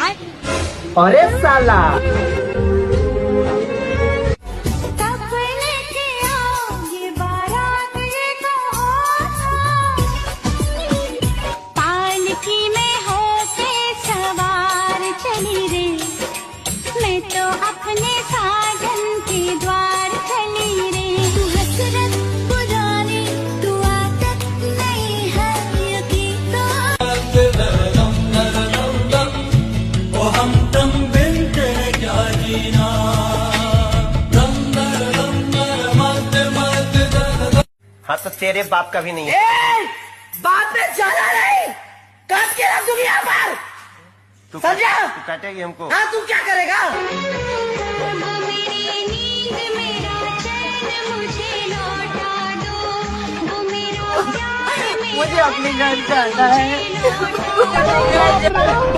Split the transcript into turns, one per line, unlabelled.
अरे साला
पालकी में होके सवार चली रे, मैं तो अपने साजन के द्वार चली रे। तू हसरत पुरानी, तू आदत नहीं है यकीन तो।
ओ हम तुम बिन तेरे क्या जीना,
हाँ तो तेरे बाप का भी नहीं है।
बात में जाना नहीं, काट के रख दूंगी यहाँ पर।
तू
समझा?
तू काटेगी हमको।
हाँ तू क्या करेगा?
वो मेरी नींद मेरा चैन मुझे लौटा दो, वो मेरा प्यार मेरा
मुझे अपनी घर जाना है।